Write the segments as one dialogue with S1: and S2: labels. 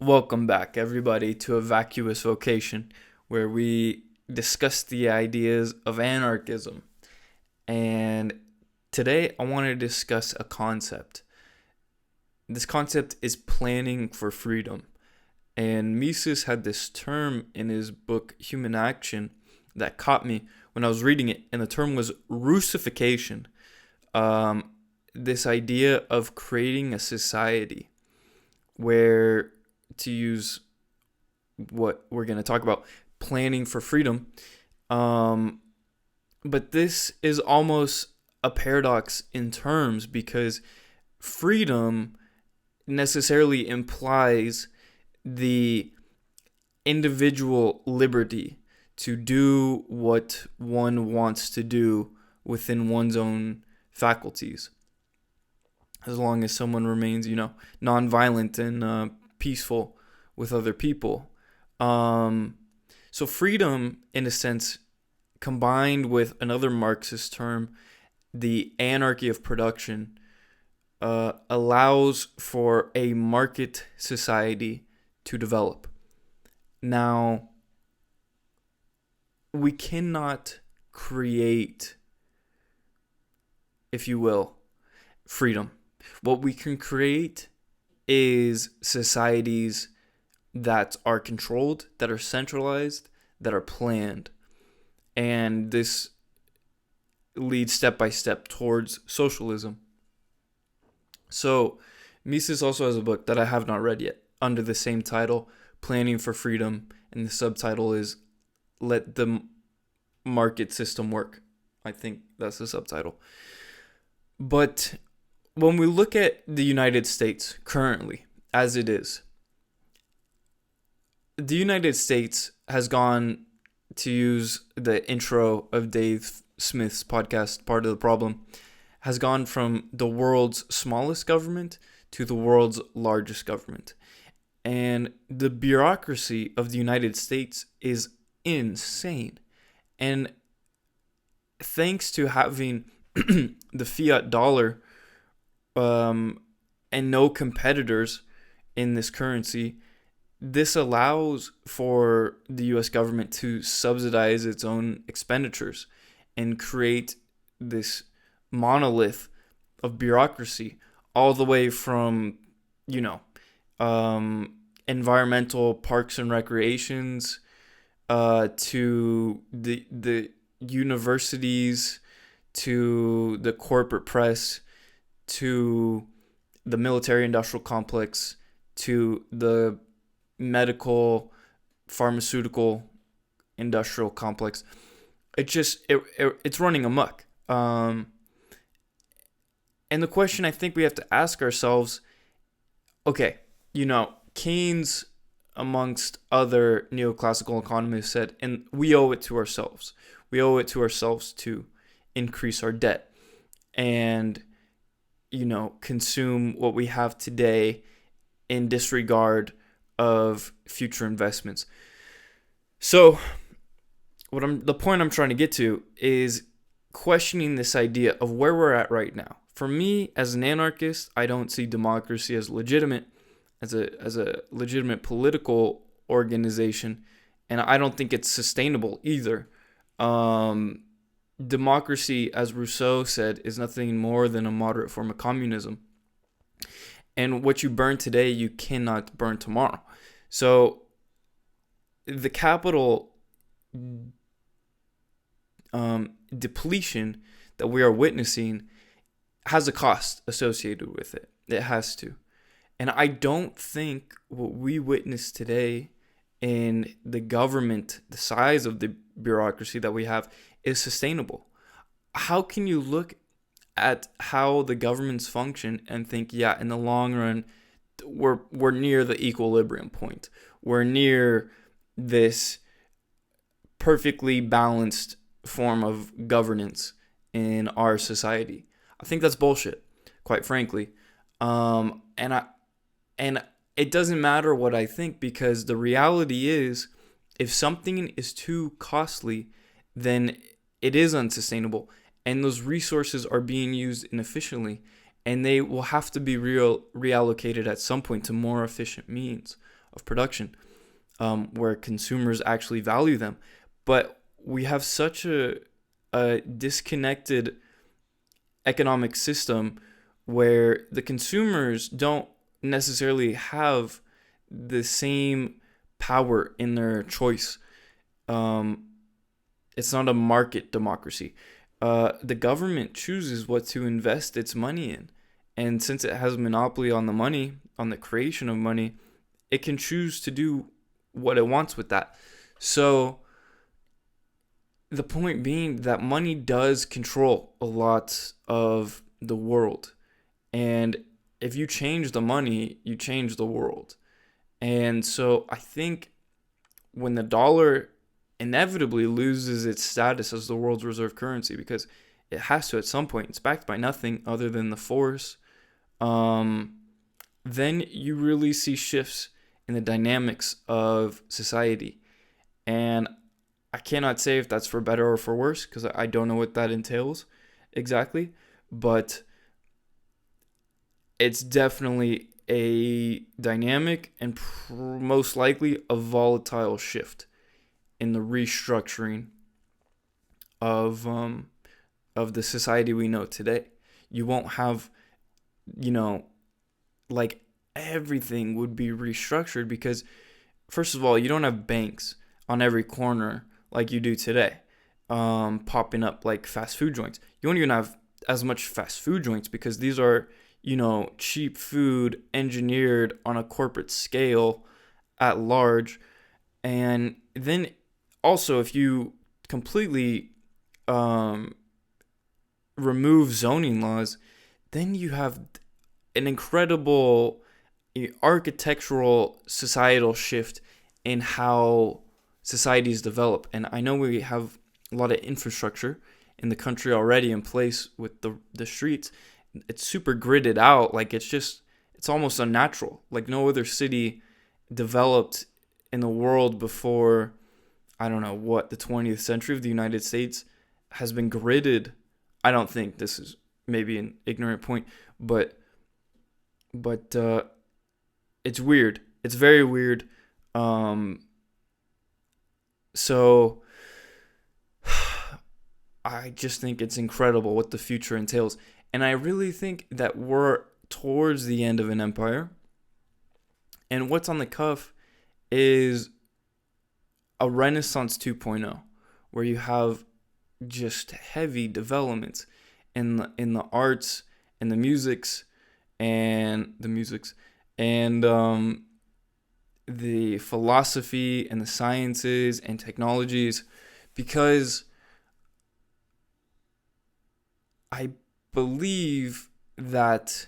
S1: Welcome back, everybody, to A Vacuous Vocation, where we discuss the ideas of anarchism. And today I want to discuss a concept. This concept is planning for freedom. And Mises had this term in his book, Human Action, that caught me when I was reading it, and the term was Russification. This idea of creating a society where, to use what we're going to talk about, planning for freedom. But this is almost a paradox in terms because freedom necessarily implies the individual liberty to do what one wants to do within one's own faculties, as long as someone remains, nonviolent and peaceful with other people. So freedom, in a sense, combined with another Marxist term, the anarchy of production, allows for a market society to develop. Now, we cannot create, if you will, freedom. What we can create is societies that are controlled, that are centralized, that are planned. And this leads step by step towards socialism. So, Mises also has a book that I have not read yet under the same title, Planning for Freedom, and the subtitle is Let the Market System Work. I think that's the subtitle. But when we look at the United States currently, as it is, the United States has gone, to use the intro of Dave Smith's podcast, Part of the Problem, has gone from the world's smallest government to the world's largest government. And the bureaucracy of the United States is insane. And thanks to having the fiat dollar and no competitors in this currency, this allows for the U.S. government to subsidize its own expenditures and create this monolith of bureaucracy, all the way from, environmental parks and recreations, to the universities, to the corporate press, to the military-industrial complex, to the medical, pharmaceutical, industrial complex. It's running amok. And the question I think we have to ask ourselves, okay, Keynes, amongst other neoclassical economists, said, and we owe it to ourselves. We owe it to ourselves to increase our debt and, consume what we have today in disregard of future investments. So the point I'm trying to get to is questioning this idea of where we're at right now. For me, as an anarchist, I don't see democracy as legitimate, as a legitimate political organization, and I don't think it's sustainable either. Democracy, as Rousseau said, is nothing more than a moderate form of communism. And what you burn today, you cannot burn tomorrow. So the capital depletion that we are witnessing has a cost associated with it. It has to. And I don't think what we witness today in the government, the size of the bureaucracy that we have, is sustainable. How can you look at how the governments function and think, yeah, in the long run, we're near the equilibrium point. We're near this perfectly balanced form of governance in our society? I think that's bullshit, quite frankly. And it doesn't matter what I think, because the reality is, if something is too costly, then it is unsustainable, and those resources are being used inefficiently, and they will have to be reallocated at some point to more efficient means. of production, where consumers actually value them. But we have such a disconnected economic system where the consumers don't necessarily have the same power in their choice. It's not a market democracy. The government chooses what to invest its money in. And since it has a monopoly on the money, on the creation of money, it can choose to do what it wants with that. So the point being that money does control a lot of the world. And if you change the money, you change the world. And so I think when the dollar inevitably loses its status as the world's reserve currency, because it has to at some point, it's backed by nothing other than the force, then you really see shifts in the dynamics of society. And I cannot say if that's for better or for worse, because I don't know what that entails exactly, but it's definitely a dynamic and most likely a volatile shift in the restructuring of the society we know today. You won't have, like everything would be restructured because, first of all, you don't have banks on every corner like you do today, popping up like fast food joints. You won't even have as much fast food joints because these are, cheap food engineered on a corporate scale at large. And then also, if you completely remove zoning laws, then you have an incredible architectural societal shift in how societies develop. And I know we have a lot of infrastructure in the country already in place with the streets. It's super gridded out. Like it's almost unnatural. Like no other city developed in the world before, I don't know what, the 20th century of the United States has been gridded. I don't think, this is maybe an ignorant point, but it's weird. It's very weird. So I just think it's incredible what the future entails. And I really think that we're towards the end of an empire. And what's on the cuff is a Renaissance 2.0, where you have just heavy developments in the arts and the musics and the philosophy and the sciences and technologies, because I believe that,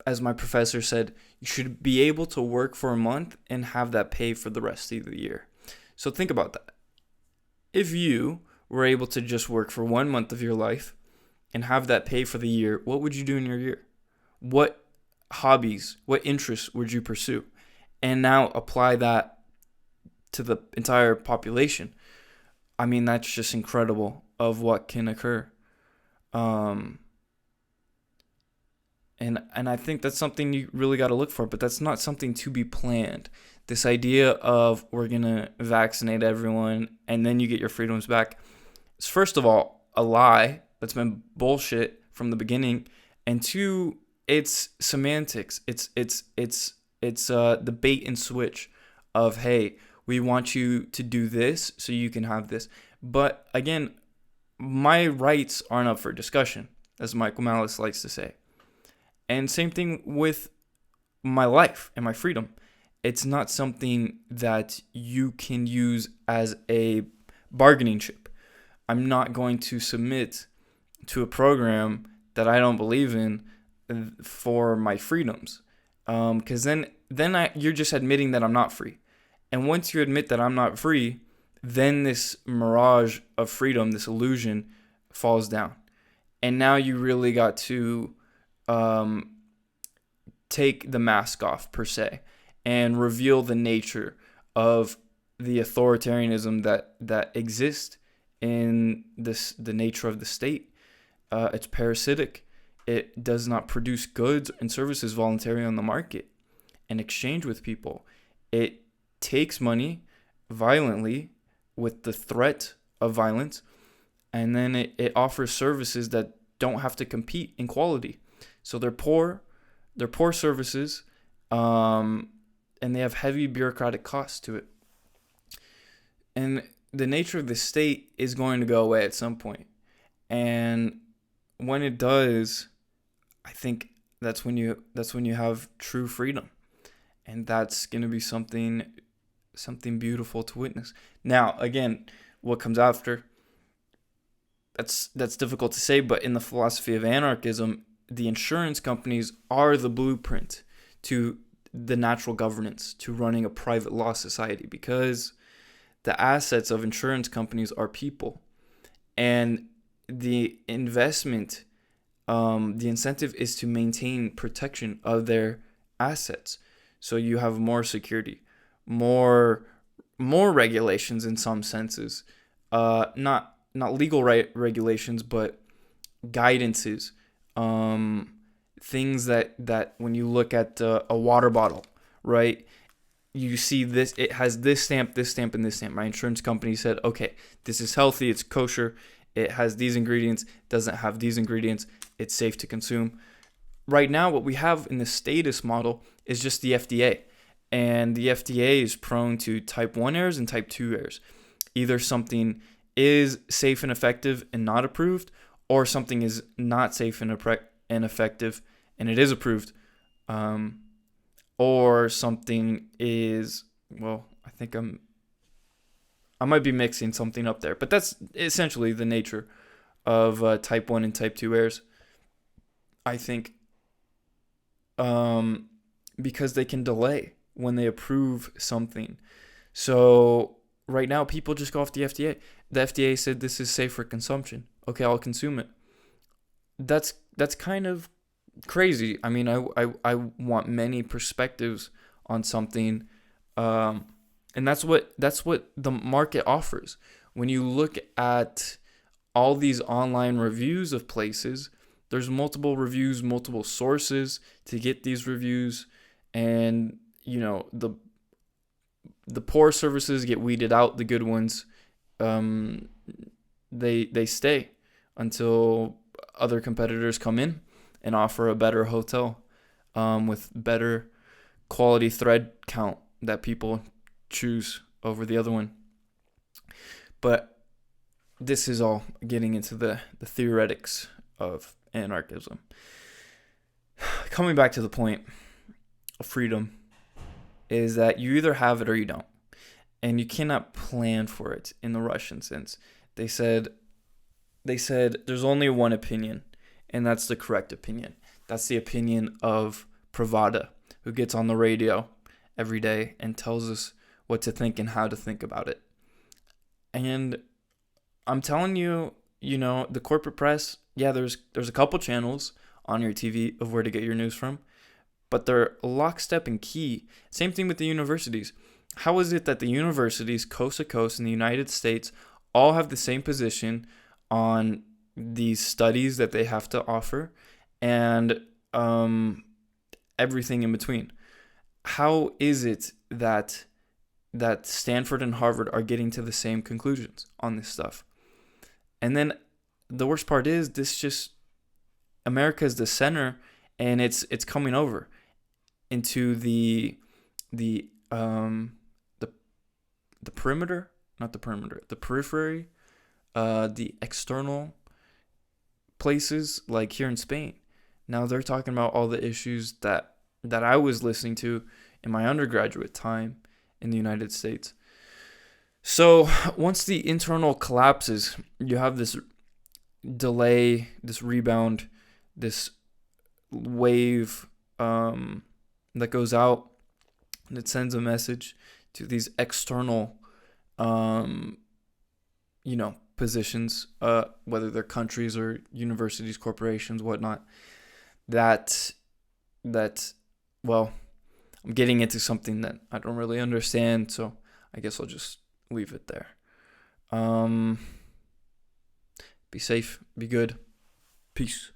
S1: as my professor said, you should be able to work for a month and have that pay for the rest of the year. So think about that. If you were able to just work for 1 month of your life and have that pay for the year, what would you do in your year? What hobbies, what interests would you pursue? And now apply that to the entire population. I mean, that's just incredible of what can occur. And I think that's something you really got to look for, but that's not something to be planned. This idea of we're going to vaccinate everyone and then you get your freedoms back is, first of all, a lie that's been bullshit from the beginning. And two, it's semantics. It's the bait and switch of, hey, we want you to do this so you can have this. But again, my rights aren't up for discussion, as Michael Malice likes to say. And same thing with my life and my freedom. It's not something that you can use as a bargaining chip. I'm not going to submit to a program that I don't believe in for my freedoms. Because then you're just admitting that I'm not free. And once you admit that I'm not free, then this mirage of freedom, this illusion, falls down. And now you really got to take the mask off, per se, and reveal the nature of the authoritarianism that exists in the nature of the state. It's parasitic. It does not produce goods and services voluntarily on the market. and exchange with people. It takes money violently with the threat of violence, and then it offers services that don't have to compete in quality. So they're poor services, and they have heavy bureaucratic costs to it. And the nature of the state is going to go away at some point. And when it does, I think that's when you have true freedom. And that's going to be something beautiful to witness. Now, again, what comes after, that's difficult to say, but in the philosophy of anarchism, the insurance companies are the blueprint to the natural governance, to running a private law society, because the assets of insurance companies are people. And the investment, the incentive is to maintain protection of their assets. So you have more security, more regulations in some senses, not legal regulations, but guidances, things that when you look at a water bottle, right? You see this, it has this stamp, and this stamp. My insurance company said, okay, this is healthy, it's kosher, it has these ingredients, doesn't have these ingredients, it's safe to consume. Right now, what we have in the status model is just the FDA. And the FDA is prone to type 1 errors and type 2 errors. Either something is safe and effective and not approved, or something is not safe and effective and it is approved. Or something is, well, I think I might be mixing something up there, but that's essentially the nature of type 1 and type 2 errors. I think because they can delay when they approve something. So right now, people just go off the FDA. The FDA said this is safe for consumption. Okay, I'll consume it. That's kind of crazy. I mean, I want many perspectives on something, and that's what the market offers. When you look at all these online reviews of places, there's multiple reviews, multiple sources to get these reviews, and the poor services get weeded out. The good ones, they stay until other competitors come in and offer a better hotel, with better quality thread count that people choose over the other one. But this is all getting into the theoretics of anarchism. Coming back to the point of freedom is that you either have it or you don't. And you cannot plan for it in the Russian sense. They said there's only one opinion, and that's the correct opinion. That's the opinion of Pravda, who gets on the radio every day and tells us what to think and how to think about it. And I'm telling you, the corporate press, yeah, there's a couple channels on your TV of where to get your news from, but they're lockstep and key. Same thing with the universities. How is it that the universities coast to coast in the United States all have the same position on these studies that they have to offer and everything in between? How is it that Stanford and Harvard are getting to the same conclusions on this stuff? And then the worst part is America is the center, and it's coming over into the perimeter, not the perimeter, the periphery, the external places, like here in Spain. Now they're talking about all the issues that I was listening to in my undergraduate time in the United States. So once the internal collapses, you have this delay, this rebound, this wave that goes out, and it sends a message to these external positions, whether they're countries or universities, corporations, whatnot, that well, I'm getting into something that I don't really understand, so I guess I'll just leave it there. Be safe, be good, peace.